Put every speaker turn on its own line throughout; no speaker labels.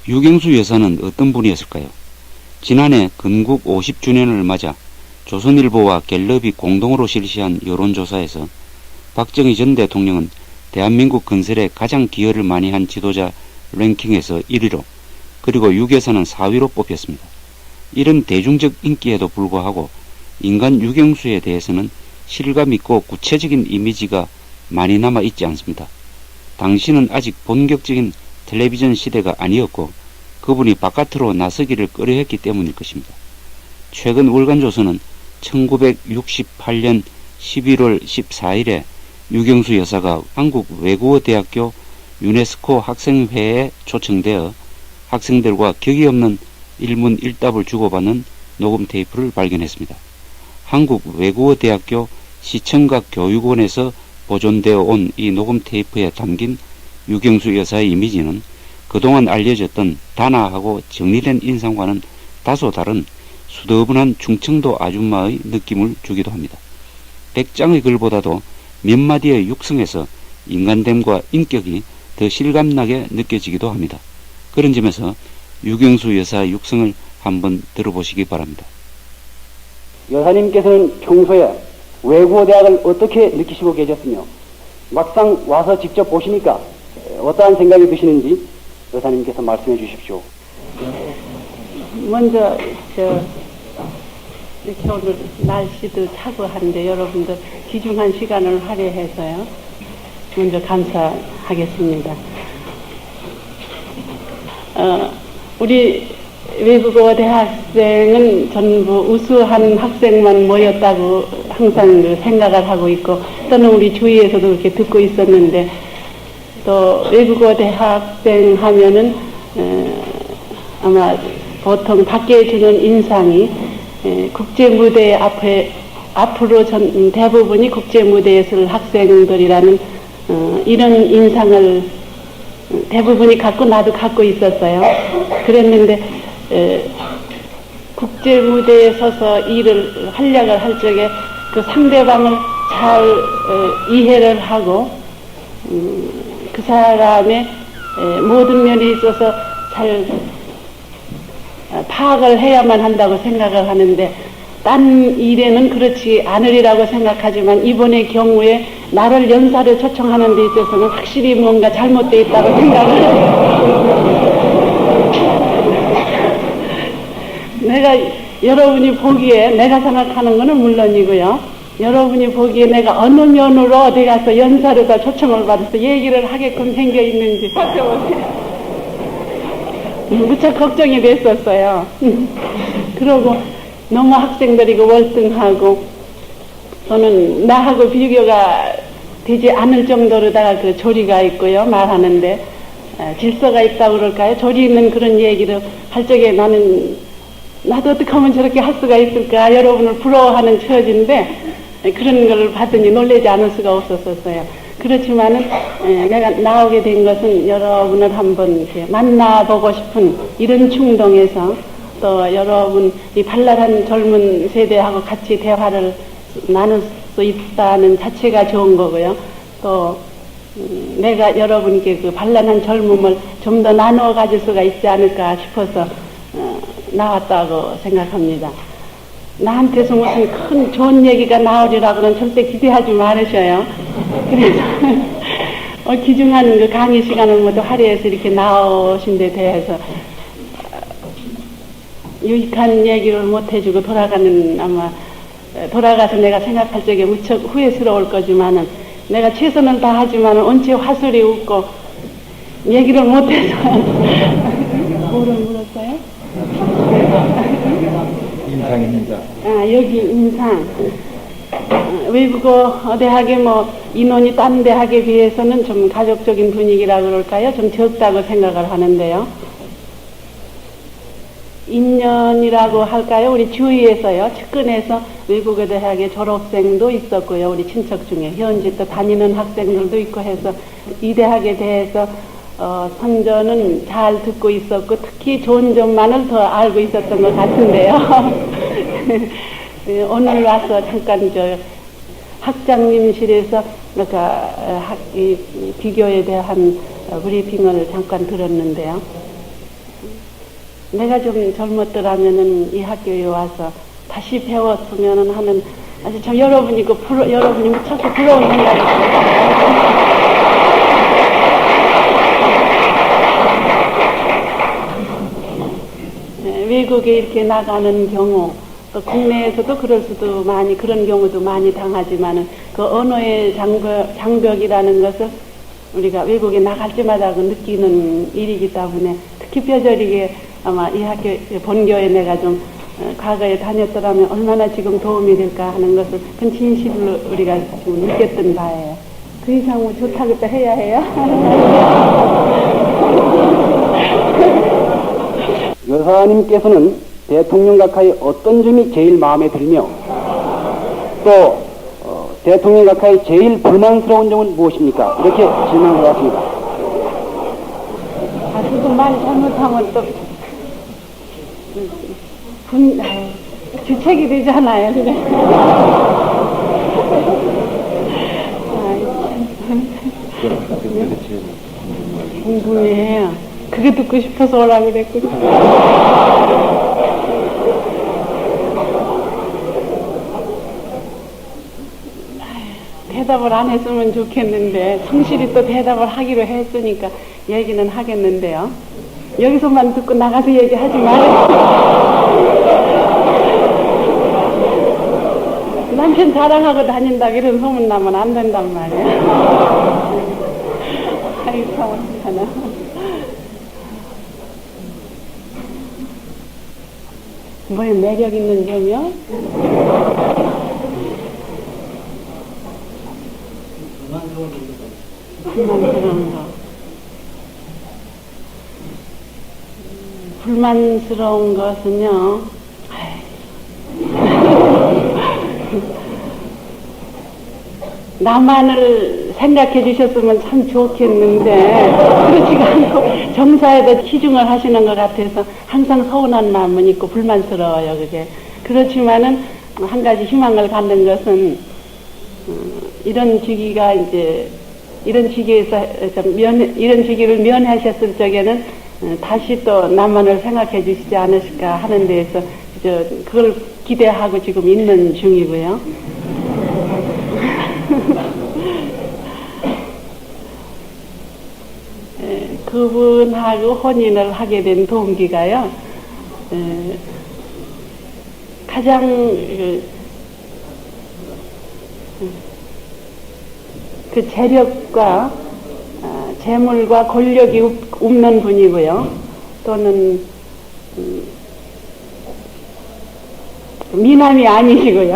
유경수 여사는 어떤 분이었을까요? 지난해 건국 50주년을 맞아 조선일보와 갤럽이 공동으로 실시한 여론조사에서 박정희 전 대통령은 대한민국 건설에 가장 기여를 많이 한 지도자 랭킹에서 1위로, 그리고 유 여사는 4위로 뽑혔습니다. 이런 대중적 인기에도 불구하고 인간 유경수에 대해서는 실감 있고 구체적인 이미지가 많이 남아 있지 않습니다. 당시는 아직 본격적인 텔레비전 시대가 아니었고 그분이 바깥으로 나서기를 꺼려했기 때문일 것입니다. 최근 월간조선은 1968년 11월 14일에 유경수 여사가 한국외국어대학교 유네스코 학생회에 초청되어 학생들과 격이 없는 일문일답을 주고받는 녹음 테이프를 발견했습니다. 한국외국어대학교 시청각교육원에서 보존되어 온 이 녹음 테이프에 담긴 유경수 여사의 이미지는 그동안 알려졌던 단아하고 정리된 인상과는 다소 다른 수더분한 충청도 아줌마의 느낌을 주기도 합니다. 100장의 글보다도 몇 마디의 육성에서 인간됨과 인격이 더 실감나게 느껴지기도 합니다. 그런 점에서 유경수 여사의 육성을 한번 들어보시기 바랍니다.
여사님께서는 평소에 외국어대학을 어떻게 느끼시고 계셨으며 막상 와서 직접 보시니까 어떠한 생각이 드시는지 여사님께서 말씀해 주십시오.
먼저 이렇게 오늘 날씨도 차고 한데 여러분들 귀중한 시간을 할애해서요. 먼저 감사하겠습니다. 우리 외국어 대학생은 전부 우수한 학생만 모였다고 항상 생각을 하고 있고, 또는 우리 주위에서도 그렇게 듣고 있었는데, 또 외국어 대학생 하면은 아마 보통 밖에 주는 인상이 국제 무대 앞으로 대부분이 국제 무대에 설 학생들이라는 이런 인상을 대부분이 갖고 나도 갖고 있었어요. 그랬는데 국제 무대에 서서 일을 활약을 할 적에 그 상대방을 잘 이해를 하고 그 사람의 모든 면에 있어서 잘 파악을 해야만 한다고 생각을 하는데, 딴 일에는 그렇지 않으리라고 생각하지만 이번의 경우에 나를 연사를 초청하는 데 있어서는 확실히 뭔가 잘못되어 있다고 생각을 내가 여러분이 보기에 내가 생각하는 것은 물론이고요, 여러분이 보기에 내가 어느 면으로 어디 가서 연사를 다 초청을 받아서 얘기를 하게끔 생겨 있는지 무척 걱정이 됐었어요. 그러고 너무 학생들이 월등하고 저는 나하고 비교가 되지 않을 정도로다가 그 조리가 있고요, 말하는데 질서가 있다고 그럴까요? 조리 있는 그런 얘기를 할 적에 나도 어떻게 하면 저렇게 할 수가 있을까, 여러분을 부러워하는 처지인데 그런 걸 봤더니 놀라지 않을 수가 없었어요. 그렇지만은 내가 나오게 된 것은 여러분을 한번 이렇게 만나보고 싶은 이런 충동에서, 또 여러분 이 발랄한 젊은 세대하고 같이 대화를 나눌 수 있다는 자체가 좋은 거고요. 또 내가 여러분께 그 발랄한 젊음을 좀 더 나누어 가질 수가 있지 않을까 싶어서 나왔다고 생각합니다. 나한테서 무슨 큰 좋은 얘기가 나오리라고는 절대 기대하지 말으셔요. 그래서 귀중한 그 강의 시간을 모두 할애해서 이렇게 나오신 데 대해서 유익한 얘기를 못 해주고 돌아가서 내가 생각할 적에 무척 후회스러울 거지만은, 내가 최선을 다하지만은 언제 화술이 웃고 얘기를 못해서 뭐를 물었어요?
인상입니다.
여기 인상. 외국어 대학에 인원이 딴 대학에 비해서는 좀 가족적인 분위기라 그럴까요? 좀 적다고 생각을 하는데요. 인연이라고 할까요? 우리 주위에서요, 측근에서 외국어 대학의 졸업생도 있었고요, 우리 친척 중에 현재 또 다니는 학생들도 있고 해서 이 대학에 대해서 선전은 잘 듣고 있었고, 특히 좋은 점만을 더 알고 있었던 것 같은데요. 오늘 와서 잠깐 학장님실에서 이 비교에 대한 브리핑을 잠깐 들었는데요. 내가 좀 젊었더라면은 이 학교에 와서 다시 배웠으면 하는 아주 참 여러분이 여러분이 무척 부러운 생각이 들어요. 외국에 이렇게 나가는 경우, 또 국내에서도 그럴 수도 그런 경우도 많이 당하지만은 그 언어의 장벽이라는 것을 우리가 외국에 나갈 때마다 느끼는 일이기 때문에 특히 뼈저리게 아마 이 학교 본교에 내가 좀 과거에 다녔더라면 얼마나 지금 도움이 될까 하는 것을 그 진실로 우리가 지금 느꼈던 바예요. 그 이상 뭐 좋다고 또 해야 해요?
여사님께서는 대통령 각하의 어떤 점이 제일 마음에 들며 또 대통령 각하의 제일 불만스러운 점은 무엇입니까? 이렇게 질문을 받았습니다.
그거 말 잘못하면 또 주책이 되잖아요. 그래. 궁금해요. 그게 듣고 싶어서 오라고 그랬군요. 대답을 안 했으면 좋겠는데 성실히 또 대답을 하기로 했으니까 얘기는 하겠는데요. 여기서만 듣고 나가서 얘기하지 말아요. 남편 자랑하고 다닌다 이런 소문 나면 안 된단 말이야. 아이고 어떡하나. 뭐에 매력 있는 점이요? 불만스러운 거. 불만스러운 것은요, 나만을 생각해 주셨으면 참 좋겠는데 그렇지가 않고 정사에다 치중을 하시는 것 같아서 항상 서운한 마음은 있고 불만스러워요. 그게 그렇지만은 한 가지 희망을 갖는 것은 이런 직위가 이제 이런 직위에서 이런 직위를 면하셨을 적에는 다시 또 나만을 생각해 주시지 않으실까 하는 데에서 그걸 기대하고 지금 있는 중이고요. 그분하고 혼인을 하게 된 동기가요, 가장 그 재력과 재물과 권력이 없는 분이고요. 또는 미남이 아니시고요.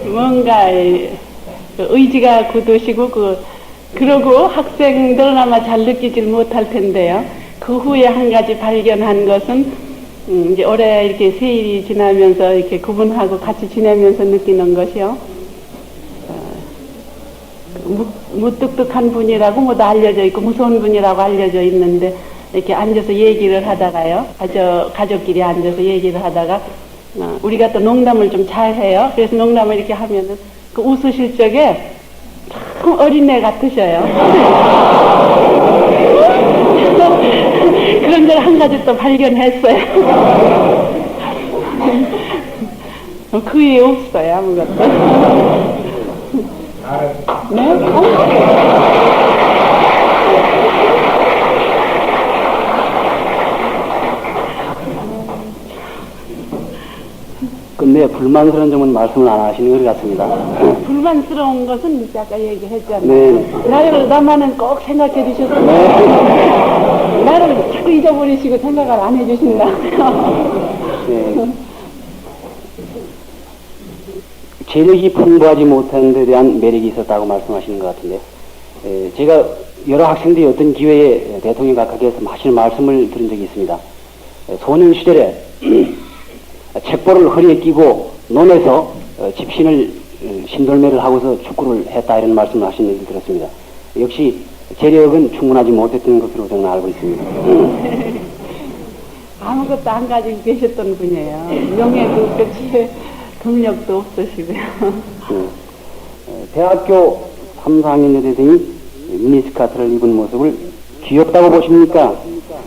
뭔가 의지가 굳으시고 그러고 학생들은 아마 잘 느끼질 못할 텐데요. 그 후에 한 가지 발견한 것은 이제 올해 이렇게 세일이 지나면서 이렇게 그분하고 같이 지내면서 느끼는 것이요. 무뚝뚝한 분이라고 모두 알려져 있고 무서운 분이라고 알려져 있는데 이렇게 앉아서 얘기를 하다가요. 가족끼리 앉아서 얘기를 하다가 우리가 또 농담을 좀 잘해요. 그래서 농담을 이렇게 하면은 그 웃으실 적에 참 어린애 같으셔요. 그런 걸 한 가지 또 발견했어요. 그 위에 없어요, 아무것도. 네?
근데 불만스러운 점은 말씀을 안 하시는 것 같습니다.
불만스러운 것은 이제 아까 얘기했잖아요.
네.
나만은 꼭 생각해 주셔서 나를 자꾸 잊어버리시고 생각을 안 해주신다.
네. 재력이 풍부하지 못한 데 대한 매력이 있었다고 말씀하시는 것 같은데, 제가 여러 학생들이 어떤 기회에 대통령 각하께서 하시는 말씀을 들은 적이 있습니다. 소년 시절에 책보를 허리에 끼고 논에서 집신을 신돌매를 하고서 축구를 했다 이런 말씀을 하신 얘기를 들었습니다. 역시 재력은 충분하지 못했던 것으로 저는 알고 있습니다.
아무것도 안 가지고 계셨던 분이에요. 명예도 끝이 동력도 없으시고요.
대학교 3, 4학년 여대생이 미니스커트를 입은 모습을 귀엽다고 보십니까?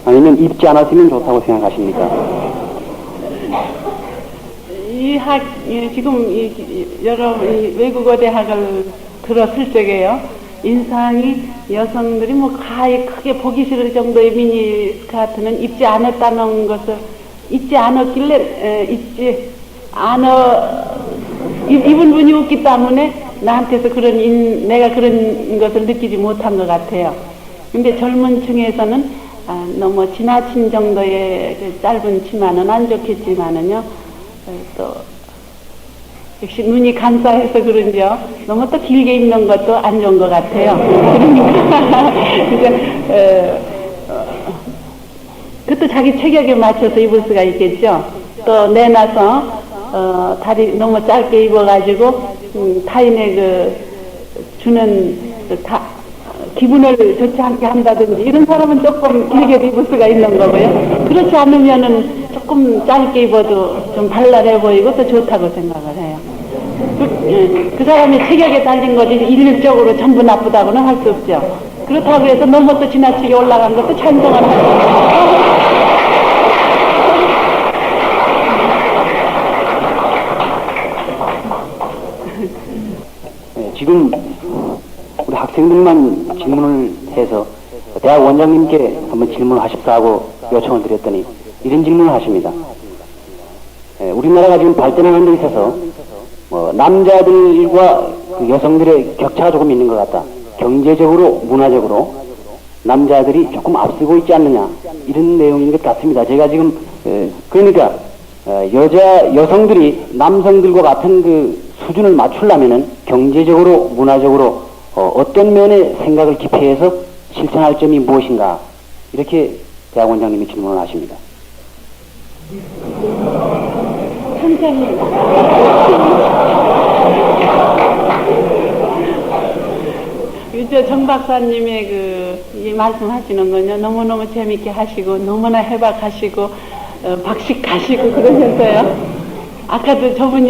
아니면 입지 않았으면 좋다고 생각하십니까?
지금 여러 외국어 대학을 들었을 적에요. 인상이 여성들이 뭐 가히 크게 보기 싫을 정도의 미니스커트는 입지 않았다는 것을 입지 않았길래 입은 분이 없기 때문에 나한테서 내가 그런 것을 느끼지 못한 것 같아요. 근데 젊은 층에서는 너무 지나친 정도의 그 짧은 치마는 안 좋겠지만은요, 또 역시 눈이 간사해서 그런지요, 너무 또 길게 입는 것도 안 좋은 것 같아요. 그러니까 이제 그것도 자기 체격에 맞춰서 입을 수가 있겠죠. 또 내놔서 다리 너무 짧게 입어가지고 타인의 주는 기분을 좋지 않게 한다든지 이런 사람은 조금 길게 입을 수가 있는 거고요. 그렇지 않으면은 조금 짧게 입어도 좀 발랄해 보이고 또 좋다고 생각을 해요. 그 사람의 체격에 달린 거지 일률적으로 전부 나쁘다고는 할 수 없죠. 그렇다고 해서 너무 또 지나치게 올라간 것도 찬성을 하죠.
지금 우리 학생들만 질문을 해서 대학 원장님께 한번 질문을 하십사 하고 요청을 드렸더니 이런 질문을 하십니다. 우리나라가 지금 발전하는 데 있어서 남자들과 그 여성들의 격차가 조금 있는 것 같다. 경제적으로, 문화적으로 남자들이 조금 앞서고 있지 않느냐, 이런 내용인 것 같습니다. 제가 지금 그러니까 여성들이 남성들과 같은 그 수준을 맞추려면은 경제적으로, 문화적으로 어떤 면에 생각을 기피해서 실천할 점이 무엇인가, 이렇게 대학 원장님이 질문을 하십니다.
천천히. 정 박사님의 이 말씀하시는 건요, 너무너무 재밌게 하시고, 너무나 해박하시고, 박식하시고 그러면서요. 아까도 저분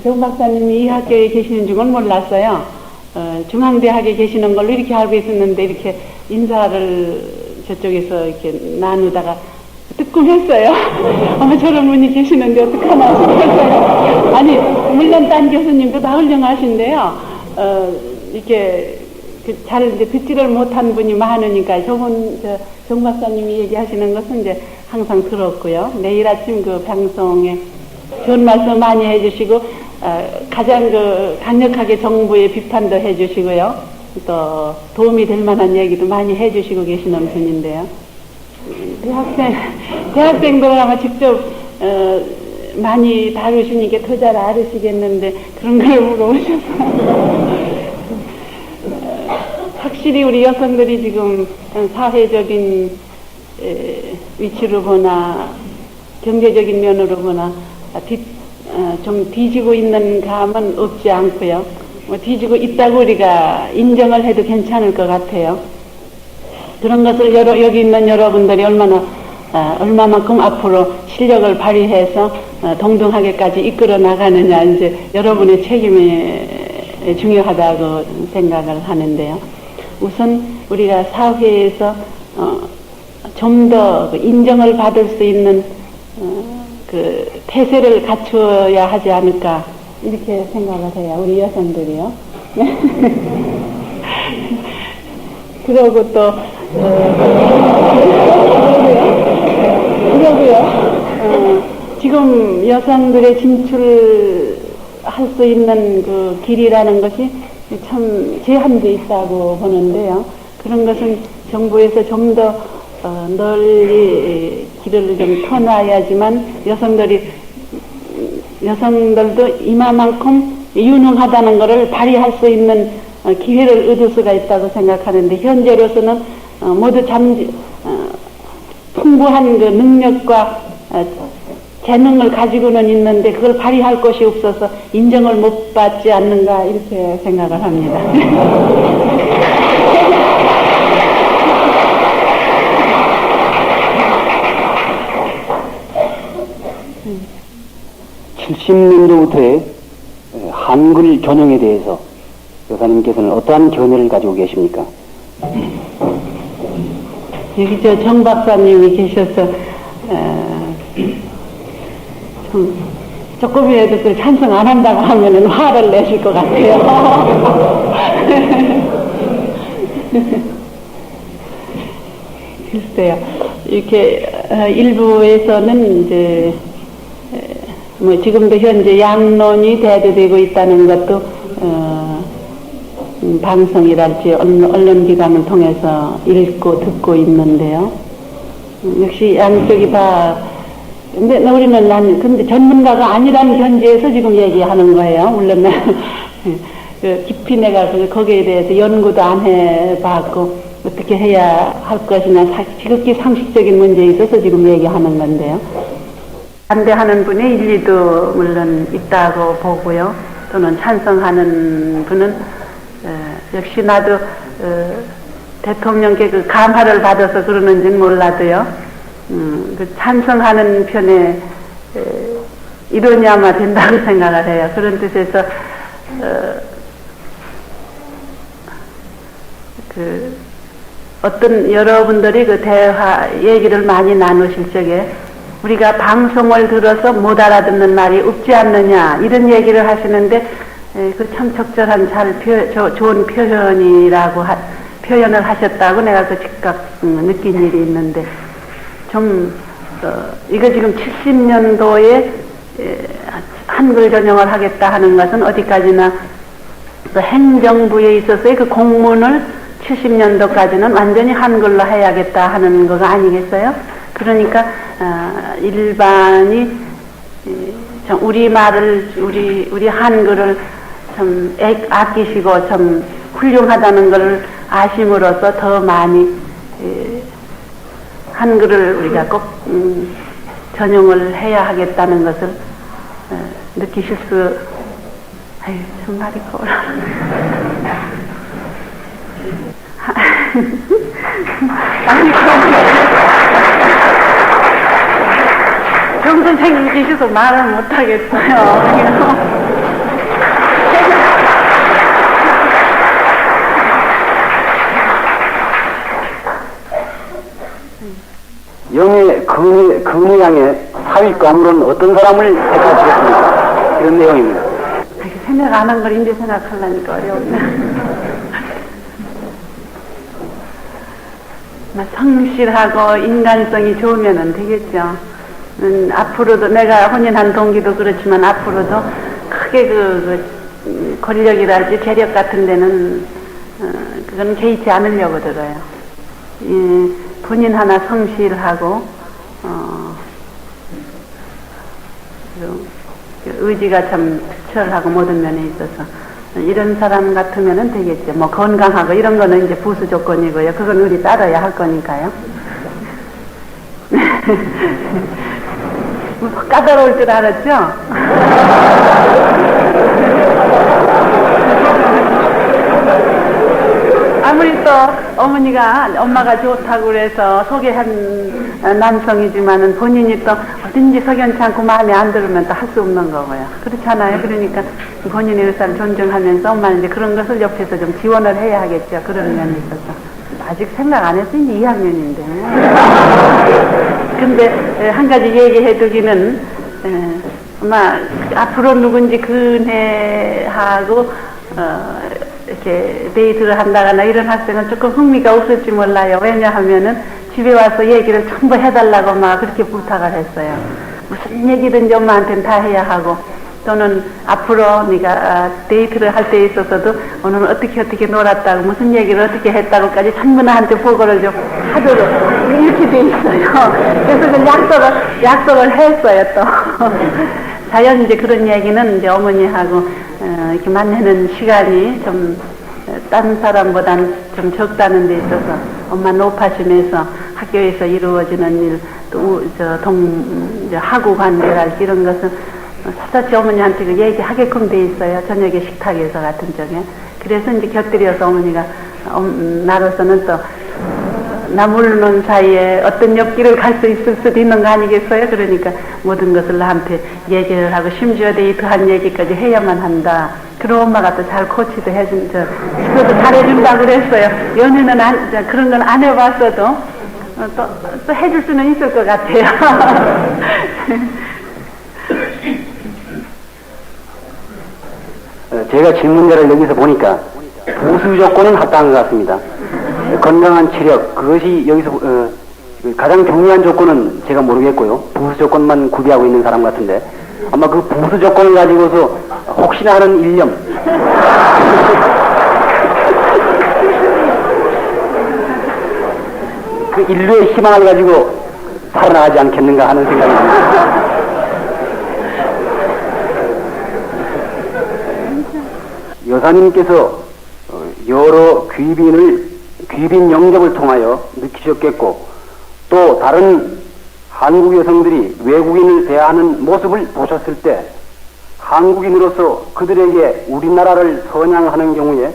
정 박사님이 이 학교에 계시는 줄은 몰랐어요. 중앙대학에 계시는 걸로 이렇게 알고 있었는데, 이렇게 인사를 저쪽에서 이렇게 나누다가 뜨끔했어요. 저런 분이 계시는데 어떡하나 싶었어요. 아니, 물론 딴 교수님도 다 훌륭하신데요. 이렇게 잘 이제 듣지를 못한 분이 많으니까 정 박사님이 얘기하시는 것은 이제 항상 들었고요. 매일 아침 그 방송에 좋은 말씀 많이 해주시고, 가장 강력하게 정부의 비판도 해주시고요. 또 도움이 될 만한 얘기도 많이 해주시고 계시는 분인데요. 대학생들을 아마 직접 많이 다루시니까 더 잘 알으시겠는데 그런 걸 물어보셔서 확실히 우리 여성들이 지금 사회적인 위치로 보나 경제적인 면으로 보나 좀 뒤지고 있는 감은 없지 않고요. 뒤지고 있다고 우리가 인정을 해도 괜찮을 것 같아요. 그런 것을 여기 있는 여러분들이 얼마만큼 앞으로 실력을 발휘해서 동등하게까지 이끌어 나가느냐, 이제 여러분의 책임이 중요하다고 생각을 하는데요. 우선 우리가 사회에서 좀 더 인정을 받을 수 있는 그 태세를 갖추어야 하지 않을까, 이렇게 생각을 해요. 우리 여성들이요. 그러고 또 지금 여성들의 진출할 수 있는 그 길이라는 것이 참 제한도 있다고 보는데요. 그런 것은 정부에서 좀 더 널리 길을 좀 터놔야지만 여성들도 이마만큼 유능하다는 것을 발휘할 수 있는 기회를 얻을 수가 있다고 생각하는데, 현재로서는 모두 풍부한 그 능력과 재능을 가지고는 있는데 그걸 발휘할 것이 없어서 인정을 못 받지 않는가, 이렇게 생각을 합니다.
70 70년도부터의 한글 전형에 대해서 여사님께서는 어떠한 견해를 가지고 계십니까?
여기 정 박사님이 계셔서 조금이라도 그 찬성 안 한다고 하면은 화를 내실 것 같아요. 글쎄요. 이렇게 일부에서는 이제 뭐 지금도 현재 양론이 대두되고 있다는 것도 방송이랄지 언론기관을 통해서 읽고 듣고 있는데요. 역시 양쪽이 다 근데 우리는 근데 전문가가 아니라는 견지에서 지금 얘기하는 거예요. 물론 깊이 내가 거기에 대해서 연구도 안 해봤고 어떻게 해야 할 것이냐 지극히 상식적인 문제에 있어서 지금 얘기하는 건데요. 반대하는 분의 일리도 물론 있다고 보고요. 또는 찬성하는 분은 역시 나도 대통령께 그 감화를 받아서 그러는지는 몰라도요. 그 찬성하는 편에 이론이 아마 된다고 생각을 해요. 그런 뜻에서 어떤 여러분들이 그 대화 얘기를 많이 나누실 적에 우리가 방송을 들어서 못 알아듣는 말이 없지 않느냐 이런 얘기를 하시는데 그 참 적절한 좋은 표현이라고 표현을 하셨다고 내가 그 즉각 느낀 일이 있는데 이거 지금 70년도에 한글 전형을 하겠다 하는 것은 어디까지나 그 행정부에 있어서의 그 공문을 70년도까지는 완전히 한글로 해야겠다 하는 거가 아니겠어요? 그러니까 일반이 우리 말을 우리 한글을 참 아끼시고 참 훌륭하다는 것을 아심으로써 더 많이 한글을 우리가 꼭 전용을 해야 하겠다는 것을 느끼실 수 참 말이 고라 정 선생님 계셔서 말을 못하겠어요.
영의 근의양의 사윗감으로는 어떤 사람을 택하시겠습니까? 이런 내용입니다.
생각 안 한 걸 이제 생각하려니까 어려운데. 성실하고 인간성이 좋으면 되겠죠. 앞으로도 내가 혼인한 동기도 그렇지만 앞으로도 크게 권력이랄지 재력 같은 데는 그건 개의치 않으려고 들어요. 본인 하나 성실하고 의지가 참 투철하고 모든 면에 있어서 이런 사람 같으면 되겠죠. 뭐 건강하고 이런 거는 이제 부수 조건이고요. 그건 우리 따라야 할 거니까요. 까다로울 줄 알았죠? 아무리 또 엄마가 좋다고 그래서 소개한 남성이지만은 본인이 또 어딘지 석연치 않고 마음에 안 들으면 또 할 수 없는 거고요. 그렇잖아요. 그러니까 본인의 의사를 존중하면서 엄마는 이제 그런 것을 옆에서 좀 지원을 해야 하겠죠. 그런 면이 있어서. 아직 생각 안 했어요. 이제 2학년인데. 근데 한 가지 얘기해 두기는 아마 앞으로 누군지 근혜하고 이렇게 데이트를 한다거나 이런 학생은 조금 흥미가 없을지 몰라요. 왜냐하면은 집에 와서 얘기를 전부 해달라고 막 그렇게 부탁을 했어요. 무슨 얘기든지 엄마한테는 다 해야 하고 또는 앞으로 네가 데이트를 할 때 있어서도 오늘은 어떻게 놀았다고 무슨 얘기를 어떻게 했다고까지 전부 나한테 보고를 좀 하도록 이렇게 돼 있어요. 그래서 그 약속을 했어요 또. 자연 이제 그런 얘기는 이제 어머니하고 이렇게 만나는 시간이 좀 다른 사람보다는 좀 적다는 데 있어서 엄마 높아심에서 학교에서 이루어지는 일, 또 하구 관계랄지 이런 것은 사사치 어머니한테 그 얘기하게끔 돼 있어요. 저녁에 식탁에서 같은 쪽에. 그래서 이제 곁들여서 어머니가 나로서는 또 나 모르는 사이에 어떤 옆길을 갈 수 있을 수도 있는 거 아니겠어요? 그러니까 모든 것을 나한테 얘기를 하고 심지어 더한 얘기까지 해야만 한다. 그런 엄마가 또 잘 코치도 해준, 저도 잘해준다고 그랬어요. 연애는 그런 건 안 해봤어도 또 해줄 수는 있을 것 같아요.
제가 질문자를 여기서 보니까 부수 조건은 합당한 것 같습니다. 건강한 체력, 그것이 여기서 가장 중요한 조건은 제가 모르겠고요. 부수 조건만 구비하고 있는 사람 같은데 아마 그 부수 조건을 가지고서 혹시나 하는 일념 그 인류의 희망을 가지고 살아나가지 않겠는가 하는 생각이 듭니다. 여사님께서 여러 귀빈 영접을 통하여 느끼셨겠고 또 다른 한국 여성들이 외국인을 대하는 모습을 보셨을 때 한국인으로서 그들에게 우리나라를 선양하는 경우에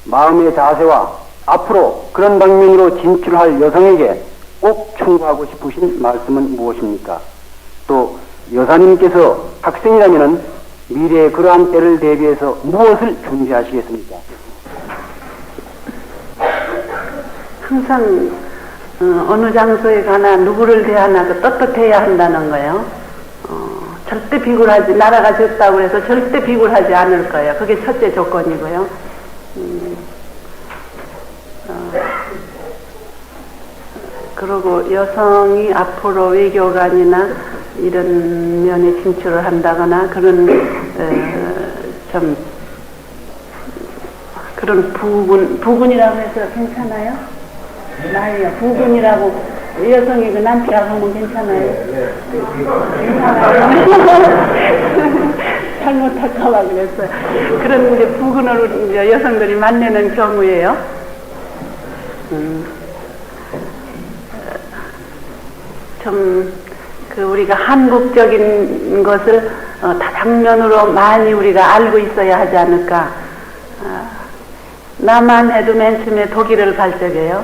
마음의 자세와 앞으로 그런 방면으로 진출할 여성에게 꼭 충고하고 싶으신 말씀은 무엇입니까? 또 여사님께서 학생이라면 미래의 그러한 때를 대비해서 무엇을 준비하시겠습니까?
항상 어느 장소에 가나 누구를 대하나도 떳떳해야 한다는 거예요. 절대 비굴하지, 나라가 적다고 해서 절대 비굴하지 않을 거예요. 그게 첫째 조건이고요. 그리고 여성이 앞으로 외교관이나 이런 면에 진출을 한다거나 그런 좀 그런 부군이라고 해서 괜찮아요? 나이요. 부군이라고 여성이 그 남편이라고 하면 괜찮아요? 괜찮아요? 잘못할까봐 그랬어요. 그런 이제 부군으로 이제 여성들이 만나는 경우에요. 좀 우리가 한국적인 것을 다방면으로 많이 우리가 알고 있어야 하지 않을까. 나만 해도 맨 처음에 독일을 갈 적에요.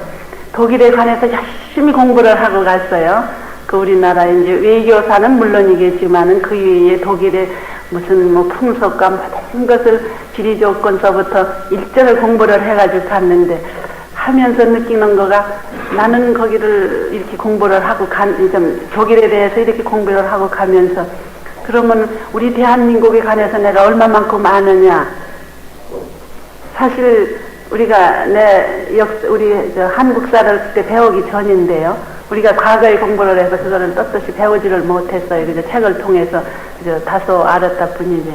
독일에 관해서 열심히 공부를 하고 갔어요. 그 우리나라 이제 외교사는 물론이겠지만은 그 이외에 독일의 무슨 뭐 풍속과 모든 것을 지리 조건서부터 일정을 공부를 해가지고 갔는데 하면서 느끼는 거가 나는 거기를 이렇게 공부를 하고 독일에 대해서 이렇게 공부를 하고 가면서 그러면 우리 대한민국에 관해서 내가 얼마만큼 아느냐. 사실 우리가 우리 한국사를 그때 배우기 전인데요. 우리가 과거에 공부를 해서 그거는 떳떳이 배우지를 못했어요. 그저 책을 통해서 그저 다소 알았다 뿐이지.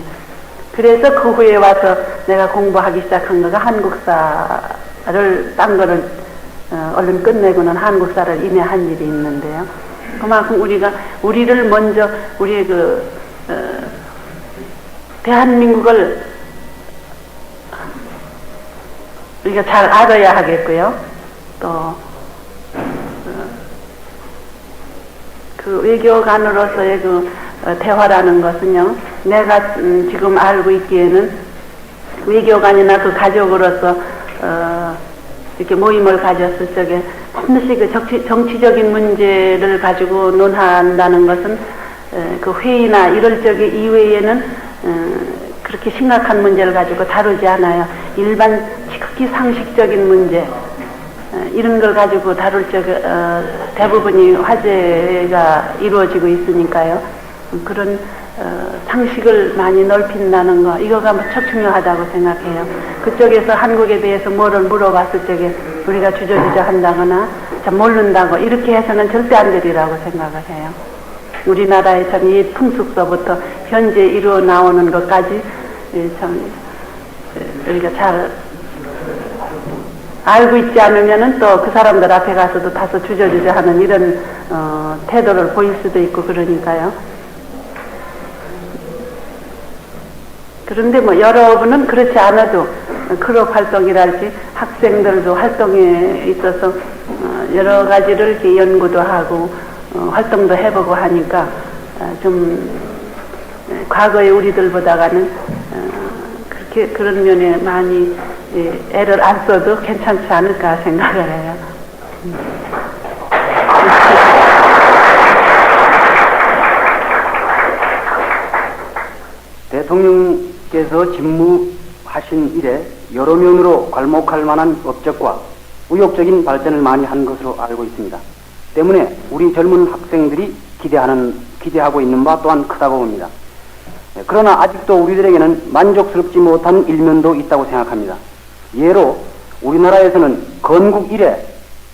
그래서 그 후에 와서 내가 공부하기 시작한 거가 한국사를 딴 거를 얼른 끝내고는 한국사를 인해한 일이 있는데요. 그만큼 우리를 먼저 우리 대한민국을 우리가 잘 알아야 하겠고요. 또 그 외교관으로서의 대화라는 것은요. 내가 지금 알고 있기에는 외교관이나 그 가족으로서 이렇게 모임을 가졌을 적에 반드시 그 정치적인 문제를 가지고 논한다는 것은 그 회의나 이럴 적에 이외에는 그렇게 심각한 문제를 가지고 다루지 않아요. 일반 지극히 상식적인 문제 이런 걸 가지고 다룰 적에 대부분이 화제가 이루어지고 있으니까요. 그런 상식을 많이 넓힌다는 거 이거가 무척 중요하다고 생각해요. 그쪽에서 한국에 대해서 뭐를 물어봤을 적에 우리가 주저주저 한다거나 참 모른다고 이렇게 해서는 절대 안 되리라고 생각을 해요. 우리나라의 참 이 풍속서부터 현재 이루어 나오는 것까지 참 우리가 잘 알고 있지 않으면은 또 그 사람들 앞에 가서도 다소 주저주저 하는 이런 태도를 보일 수도 있고 그러니까요. 그런데 뭐 여러분은 그렇지 않아도 클럽 활동이랄지 학생들도 활동에 있어서 여러 가지를 이렇게 연구도 하고 활동도 해보고 하니까 좀 과거의 우리들보다는 그렇게 그런 면에 많이 애를 안 써도 괜찮지 않을까 생각을 해요.
대통령께서 집무하신 이래 여러 면으로 괄목할 만한 업적과 의욕적인 발전을 많이 한 것으로 알고 있습니다. 때문에 우리 젊은 학생들이 기대하고 있는 바 또한 크다고 봅니다. 그러나 아직도 우리들에게는 만족스럽지 못한 일면도 있다고 생각합니다. 예로 우리나라에서는 건국 이래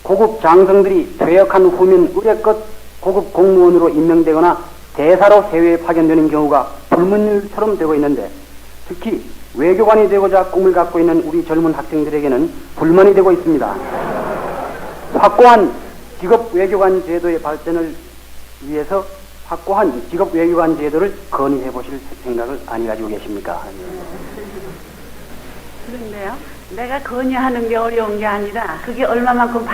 고급 장성들이 퇴역한 후면 의례껏 고급 공무원으로 임명되거나 대사로 해외에 파견되는 경우가 불문율처럼 되고 있는데, 특히 외교관이 되고자 꿈을 갖고 있는 우리 젊은 학생들에게는 불만이 되고 있습니다. 확고한 직업 외교관 제도의 발전을 위해서 확고한 직업 외교관 제도를 건의해 보실 생각을 안 가지고 계십니까?
그런데요, 내가 건의하는 게 어려운 게 아니라 그게 얼마만큼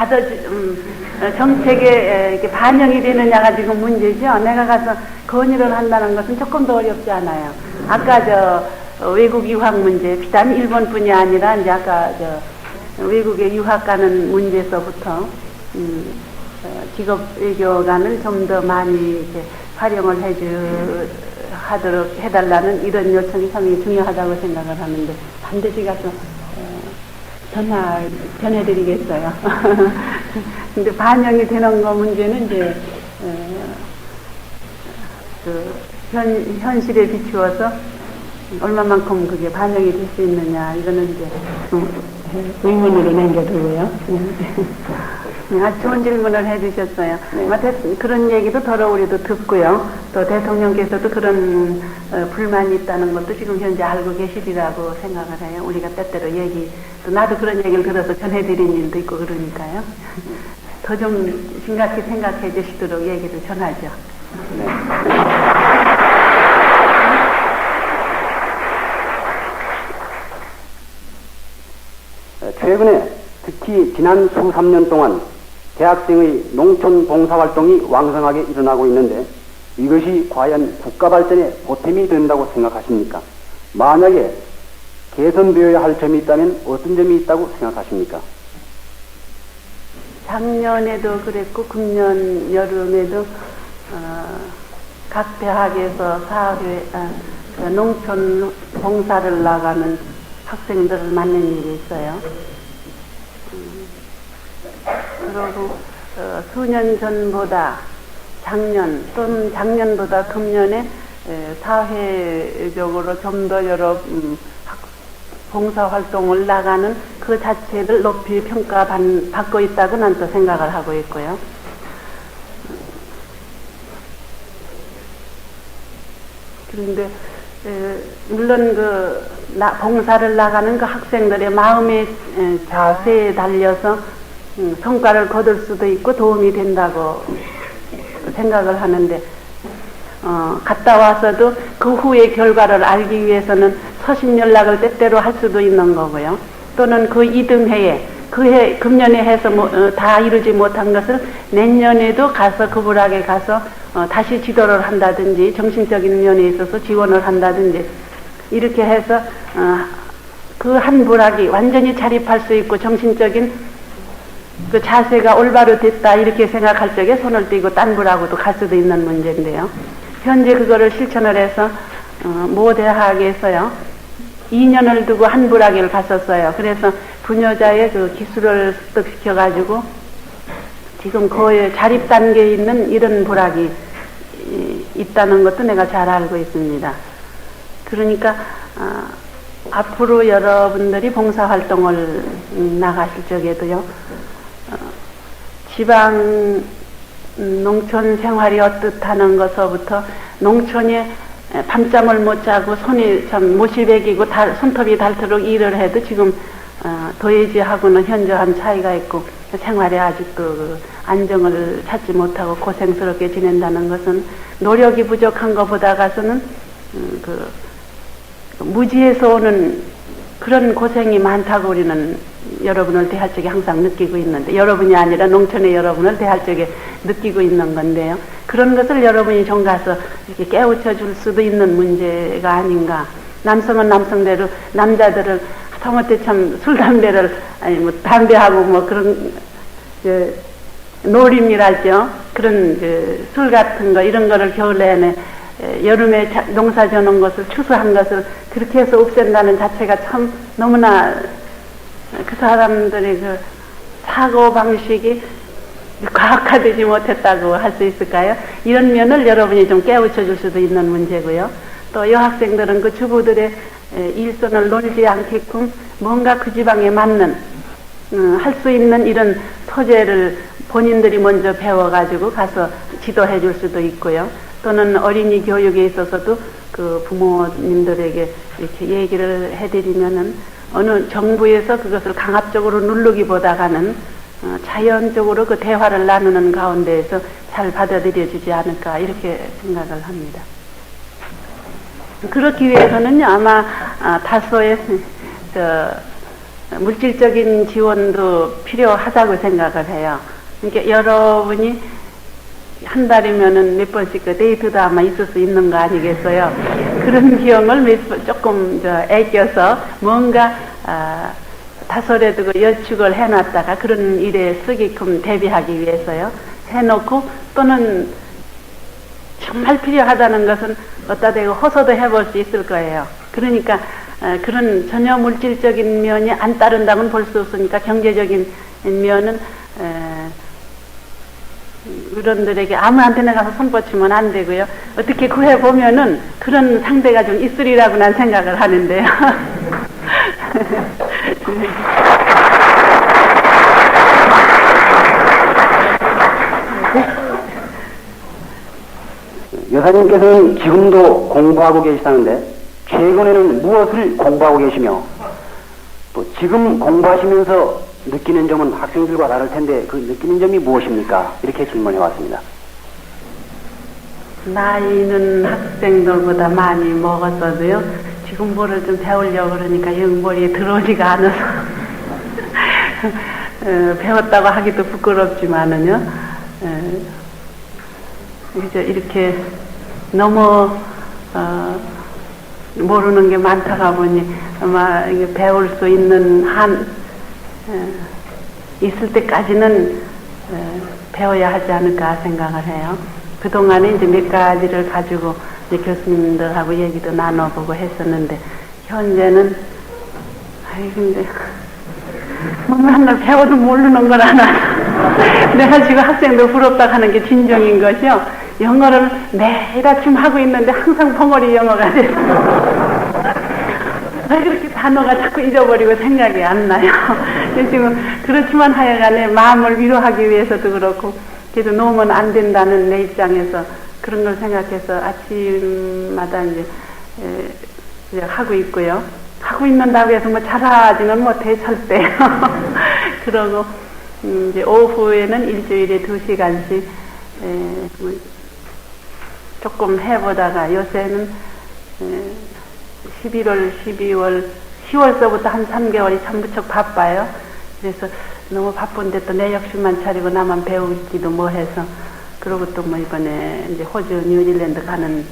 정책에 이렇게 반영이 되느냐가 지금 문제죠. 내가 가서 건의를 한다는 것은 조금 더 어렵지 않아요. 아까 외국 유학 문제, 비단 일본뿐이 아니라 이제 아까 외국에 유학 가는 문제에서부터 직업 외교관을 좀 더 많이 이렇게 활용을 하도록 해달라는 이런 요청이 상당히 중요하다고 생각을 하는데, 반드시 가서 전해드리겠어요. 근데 반영이 되는 거 문제는 이제 현실에 비추어서 얼마만큼 그게 반영이 될 수 있느냐, 이거는 이제 의문으로 남겨두고요. 아주 좋은 질문을 해주셨어요. 그런 얘기도 더러 우리도 듣고요. 또 대통령께서도 그런 불만이 있다는 것도 지금 현재 알고 계시리라고 생각을 해요. 우리가 때때로 또 나도 그런 얘기를 들어서 전해드린 일도 있고 그러니까요. 더 좀 심각히 생각해 주시도록 얘기를 전하죠.
네. 최근에 특히 지난 수삼 년 동안 대학생의 농촌 봉사활동이 왕성하게 일어나고 있는데, 이것이 과연 국가 발전에 보탬이 된다고 생각하십니까? 만약에 개선되어야 할 점이 있다면 어떤 점이 있다고 생각하십니까?
작년에도 그랬고 금년 여름에도 각 대학에서 농촌 봉사를 나가는 학생들을 만난 일이 있어요. 그리고 수년 전보다 작년 또는 작년보다 금년에 사회적으로 좀 더 여러 봉사활동을 나가는 그 자체를 높이 평가받고 있다고 난 또 생각을 하고 있고요. 그런데 물론 봉사를 나가는 그 학생들의 마음의 자세에 달려서 성과를 거둘 수도 있고 도움이 된다고 생각을 하는데, 갔다 와서도 그 후의 결과를 알기 위해서는 서신 연락을 때때로 할 수도 있는 거고요. 또는 그 이듬해에 금년에 해서 다 이루지 못한 것을 내년에도 가서 그 부락에 가서 다시 지도를 한다든지 정신적인 면에 있어서 지원을 한다든지 이렇게 해서 그 한 부락이 완전히 자립할 수 있고 정신적인 그 자세가 올바로 됐다 이렇게 생각할 적에 손을 떼고 딴 부락으로도 갈 수도 있는 문제인데요. 현재 그거를 실천을 해서 모 대학에서요 2년을 두고 한 부락을 갔었어요. 그래서 부녀자의 그 기술을 습득시켜 가지고 지금 거의 자립 단계에 있는 이런 부락이 있다는 것도 내가 잘 알고 있습니다. 그러니까 앞으로 여러분들이 봉사활동을 나가실 적에도요 지방 농촌 생활이 어떻다는 것서부터 농촌에 밤잠을 못 자고 손이 참 못이 베기고 손톱이 닳도록 일을 해도 지금 도예지하고는 현저한 차이가 있고 생활에 아직도 그 안정을 찾지 못하고 고생스럽게 지낸다는 것은 노력이 부족한 것보다 가서는 그 무지에서 오는 그런 고생이 많다고 우리는 여러분을 대할 적에 항상 느끼고 있는데, 여러분이 아니라 농촌의 여러분을 대할 적에 느끼고 있는 건데요. 그런 것을 여러분이 좀 가서 이렇게 깨우쳐 줄 수도 있는 문제가 아닌가. 남성은 남성대로 남자들을 하다못해 참 술 담배를 아니 뭐 담배하고 뭐 그런 노림이라죠. 그런 술 같은 거 이런 거를 겨울 내내 여름에 농사 져놓은 것을 추수한 것을 그렇게 해서 없앤다는 자체가 참 너무나 그 사람들의 그 사고 방식이 과학화되지 못했다고 할 수 있을까요? 이런 면을 여러분이 좀 깨우쳐 줄 수도 있는 문제고요. 또 여학생들은 그 주부들의 일손을 놀지 않게끔 뭔가 그 지방에 맞는 할 수 있는 이런 소재를 본인들이 먼저 배워가지고 가서 지도해 줄 수도 있고요. 또는 어린이 교육에 있어서도 그 부모님들에게 이렇게 얘기를 해드리면은 어느 정부에서 그것을 강압적으로 누르기보다는 자연적으로 그 대화를 나누는 가운데에서 잘 받아들여지지 않을까 이렇게 생각을 합니다. 그렇기 위해서는요 아마 다소의 물질적인 지원도 필요하다고 생각을 해요. 그러니까 여러분이 한 달이면은 몇 번씩 그 데이트도 아마 있을 수 있는 거 아니겠어요? 그런 비용을 조금 애껴서 뭔가 다소라도 그 여축을 해놨다가 그런 일에 쓰게끔 대비하기 위해서요. 해놓고 또는 정말 필요하다는 것은 어디다 대고 호소도 해볼 수 있을 거예요. 그러니까 그런 전혀 물질적인 면이 안 따른다고는 볼 수 없으니까 경제적인 면은 어른들에게 아무한테나 가서 손뻗치면 안 되고요. 어떻게 구해보면은 그런 상대가 좀 있으리라고 난 생각을 하는데요.
여사님께서는 지금도 공부하고 계시다는데 최근에는 무엇을 공부하고 계시며 또 지금 공부하시면서 느끼는 점은 학생들과 다를 텐데 그 느끼는 점이 무엇입니까? 이렇게 질문해 왔습니다.
나이는 학생들보다 많이 먹었어도요. 지금 뭐를 좀 배우려고 그러니까 영 머리에 들어오지가 않아서 배웠다고 하기도 부끄럽지만은요. 이제 이렇게 너무 모르는 게 많다가 보니 아마 이게 배울 수 있는 있을 때까지는 배워야 하지 않을까 생각을 해요. 그동안에 이제 몇 가지를 가지고 이제 교수님들하고 얘기도 나눠보고 했었는데 현재는 근데 뭔가 걸 배워도 모르는 걸 하나 내가 지금 학생들 부럽다 하는 게 진정인 것이요. 영어를 매일 아침 하고 있는데 항상 벙어리 영어가 돼서 왜 그렇게 단어가 자꾸 잊어버리고 생각이 안 나요. 지금 그렇지만 하여간에 마음을 위로하기 위해서도 그렇고 그래도 놓으면 안 된다는 내 입장에서 그런 걸 생각해서 아침마다 이제 하고 있고요. 하고 있는다고 해서 뭐 잘하지는 못해 절대. 그러고 이제 오후에는 일주일에 2시간씩 조금 해보다가 요새는 11월, 12월, 10월서부터 한 3개월이 참 무척 바빠요. 그래서 너무 바쁜데 또 내 욕심만 차리고 나만 배우기도 뭐해서 그러고 또 뭐 이번에 이제 호주, 뉴질랜드 가는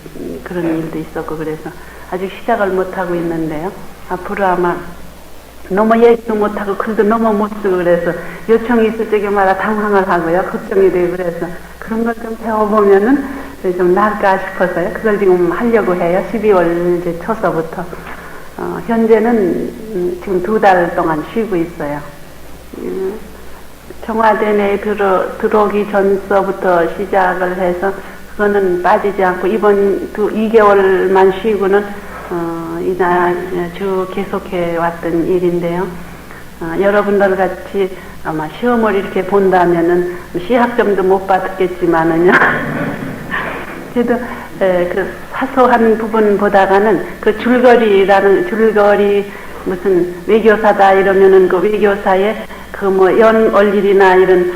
그런 일도 있었고 그래서 아직 시작을 못하고 있는데요. 앞으로 아마 너무 얘기도 못하고 글도 너무 못 쓰고 그래서 요청이 있을 적에마다 당황을 하고요. 걱정이 되고 그래서 그런 걸 좀 배워보면은 좀 나을까 싶어서요. 그걸 지금 하려고 해요. 12월 이제 초서부터. 현재는 지금 2달 동안 쉬고 있어요. 청와대 내에 들어오기 전서부터 시작을 해서 그거는 빠지지 않고 이번 2개월만 쉬고는 주 계속해 왔던 일인데요. 여러분들 같이 아마 시험을 이렇게 본다면은 시학점도 못 받겠지만은요. 그래도 그 사소한 부분보다가는 그 줄거리 무슨 외교사다 이러면은 그 외교사의 그 뭐 연월일이나 이런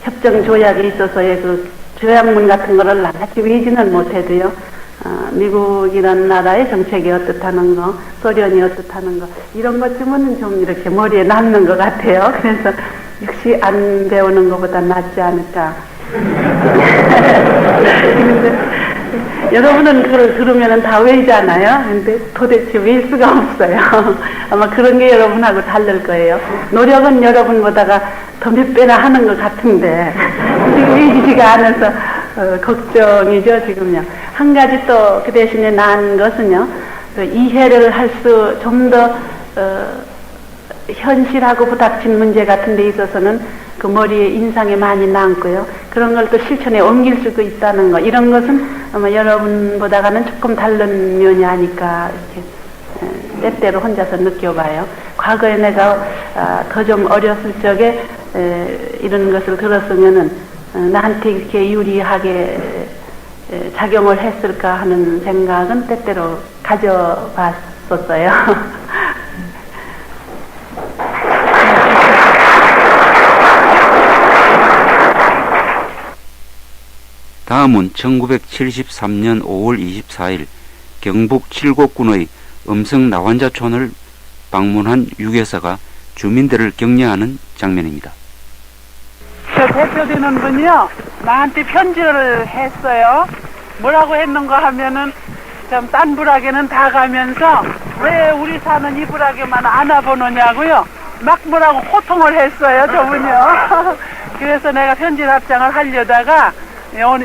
협정 조약에 있어서의 그 조약문 같은 거를 나같이 외지는 못해도요. 미국이라는 나라의 정책이 어떻다는 거, 소련이 어떻다는 거 이런 것쯤은 좀 이렇게 머리에 남는 것 같아요. 그래서 역시 안 배우는 것보다 낫지 않을까. 근데 여러분은 그걸 들으면 다 외잖아요. 근데 도대체 외일 수가 없어요. 아마 그런 게 여러분하고 다를 거예요. 노력은 여러분보다가 더 몇 배나 하는 것 같은데 지금 해지지가 않아서 걱정이죠 지금요. 한 가지 또 그 대신에 난 것은요. 그 이해를 할 수 좀 더 현실하고 부닥친 문제 같은 데 있어서는 그 머리에 인상에 많이 남고요. 그런 걸 또 실천에 옮길 수도 있다는 거. 이런 것은 아마 여러분보다는 조금 다른 면이 아닐까 이렇게 때때로 혼자서 느껴봐요. 과거에 내가 더 좀 어렸을 적에 이런 것을 들었으면은 나한테 이렇게 유리하게 작용을 했을까 하는 생각은 때때로 가져봤었어요.
다음은 1973년 5월 24일 경북 칠곡군의 음성 나환자촌을 방문한 유교사가 주민들을 격려하는 장면입니다.
저 대표되는 분이요, 나한테 편지를 했어요. 뭐라고 했는가 하면은, 좀 딴 부락에는 다 가면서, 왜 우리 사는 이 부락에만 안아보느냐고요. 막 뭐라고 호통을 했어요, 저분이요. 그래서 내가 편지 답장을 하려다가,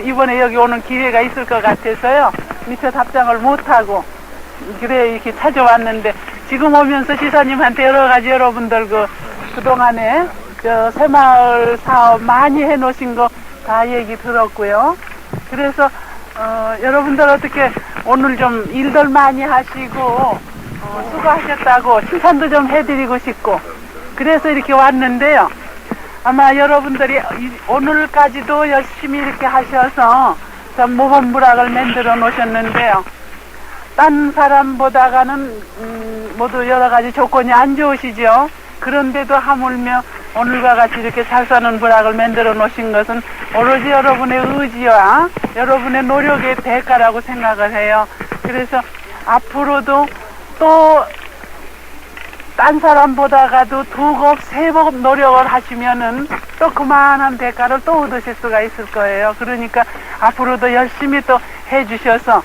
이번에 여기 오는 기회가 있을 것 같아서요. 미처 답장을 못하고, 그래, 이렇게 찾아왔는데, 지금 오면서 지사님한테 여러 가지 여러분들 그동안에 저 새마을 사업 많이 해놓으신 거 다 얘기 들었고요. 그래서 여러분들 어떻게 오늘 좀 일들 많이 하시고 수고하셨다고 칭찬도 좀 해드리고 싶고 그래서 이렇게 왔는데요. 아마 여러분들이 오늘까지도 열심히 이렇게 하셔서 좀 모범부락을 만들어 놓으셨는데요. 딴 사람보다가는 모두 여러 가지 조건이 안 좋으시죠. 그런데도 하물며 오늘과 같이 이렇게 잘 사는 부락을 만들어 놓으신 것은 오로지 여러분의 의지와 여러분의 노력의 대가라고 생각을 해요. 그래서 앞으로도 또 딴 사람보다가도 두 곱, 세 곱 노력을 하시면은 또 그만한 대가를 또 얻으실 수가 있을 거예요. 그러니까 앞으로도 열심히 또 해주셔서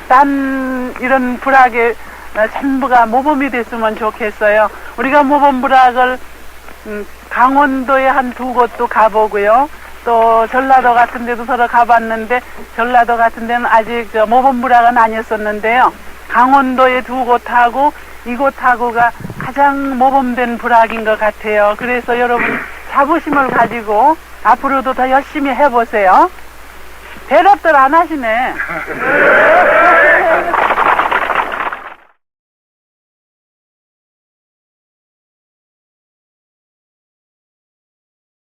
딴 이런 부락에 전부가 모범이 됐으면 좋겠어요. 우리가 모범부락을 강원도에 한 두 곳도 가보고요. 또 전라도 같은 데도 서로 가봤는데 전라도 같은 데는 아직 모범부락은 아니었었는데요. 강원도에 두 곳하고 이곳하고가 가장 모범된 부락인 것 같아요. 그래서 여러분 자부심을 가지고 앞으로도 더 열심히 해보세요. 대답들 안 하시네.